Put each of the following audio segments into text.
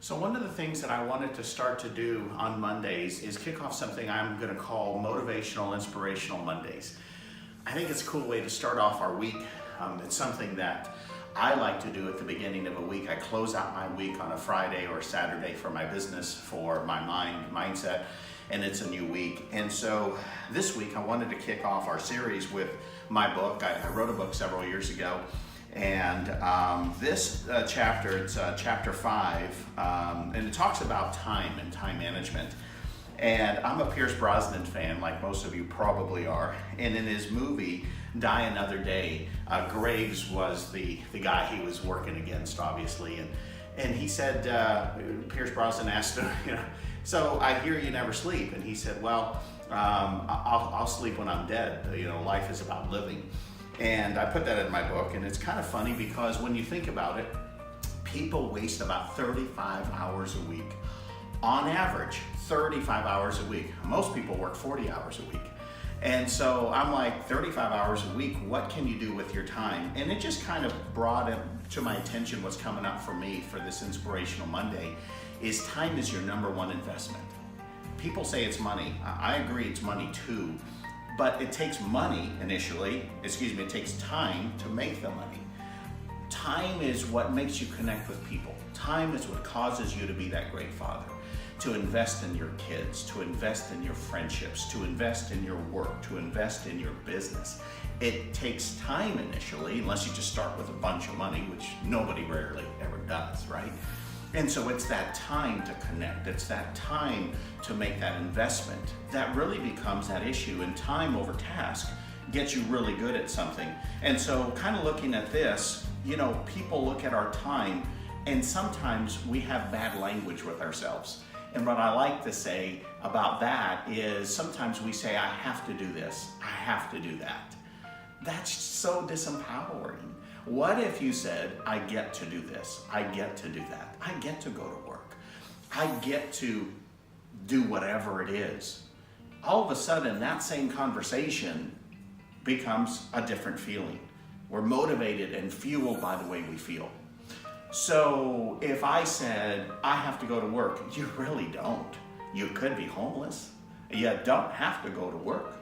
So one of the things that I wanted to start to do on Mondays is kick off something I'm going to call Motivational Inspirational Mondays. I think it's a cool way to start off our week. It's something that I like to do at the beginning of a week. I close out my week on a Friday or Saturday for my business, for my mindset, and it's a new week. And so this week I wanted to kick off our series with my book. I wrote a book several years ago. And this chapter, it's chapter 5, and it talks about time and time management. And I'm a Pierce Brosnan fan, like most of you probably are. And in his movie, Die Another Day, Graves was the guy he was working against, obviously. And he said, Pierce Brosnan asked him, so I hear you never sleep. And he said, well, I'll sleep when I'm dead. Life is about living. And I put that in my book, and it's kind of funny because when you think about it, people waste about 35 hours a week. On average, 35 hours a week. Most people work 40 hours a week. And so I'm like, 35 hours a week, what can you do with your time? And it just kind of brought it to my attention what's coming up for me for this Inspirational Monday is time is your number one investment. People say it's money. I agree it's money too. But it takes money initially, it takes time to make the money. Time is what makes you connect with people. Time is what causes you to be that great father, to invest in your kids, to invest in your friendships, to invest in your work, to invest in your business. It takes time initially, unless you just start with a bunch of money, which nobody rarely ever does, right? And so it's that time to connect. It's that time to make that investment that really becomes that issue. And time over task gets you really good at something. And so kind of looking at this, people look at our time and sometimes we have bad language with ourselves. And what I like to say about that is sometimes we say, I have to do this, I have to do that. That's so disempowering. What if you said, I get to do this, I get to do that, I get to go to work, I get to do whatever it is. All of a sudden, that same conversation becomes a different feeling. We're motivated and fueled by the way we feel. So if I said, I have to go to work, you really don't. You could be homeless. You don't have to go to work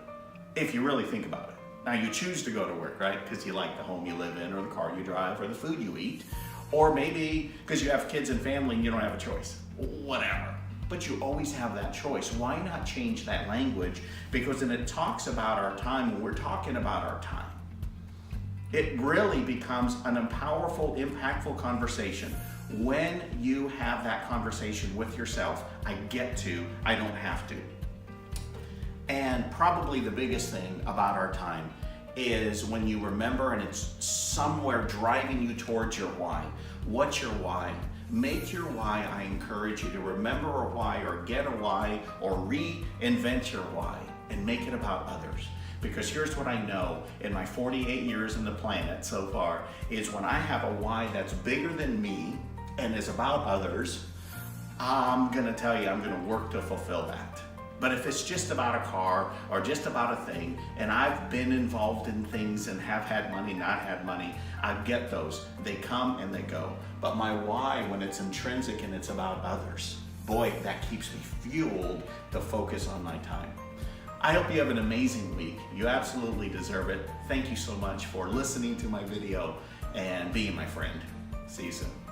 if you really think about it. Now you choose to go to work, right? Because you like the home you live in or the car you drive or the food you eat. Or maybe because you have kids and family and you don't have a choice. Whatever. But you always have that choice. Why not change that language? Because then it talks about our time when we're talking about our time. It really becomes an powerful, impactful conversation when you have that conversation with yourself. I get to, I don't have to. And probably the biggest thing about our time is when you remember and it's somewhere driving you towards your why. What's your why? Make your why. I encourage you to remember a why or get a why or reinvent your why and make it about others. Because here's what I know in my 48 years on the planet so far is when I have a why that's bigger than me and is about others, I'm gonna tell you, I'm gonna work to fulfill that. But if it's just about a car or just about a thing, and I've been involved in things and have had money, not had money, I get those. They come and they go. But my why, when it's intrinsic and it's about others, boy, that keeps me fueled to focus on my time. I hope you have an amazing week. You absolutely deserve it. Thank you so much for listening to my video and being my friend. See you soon.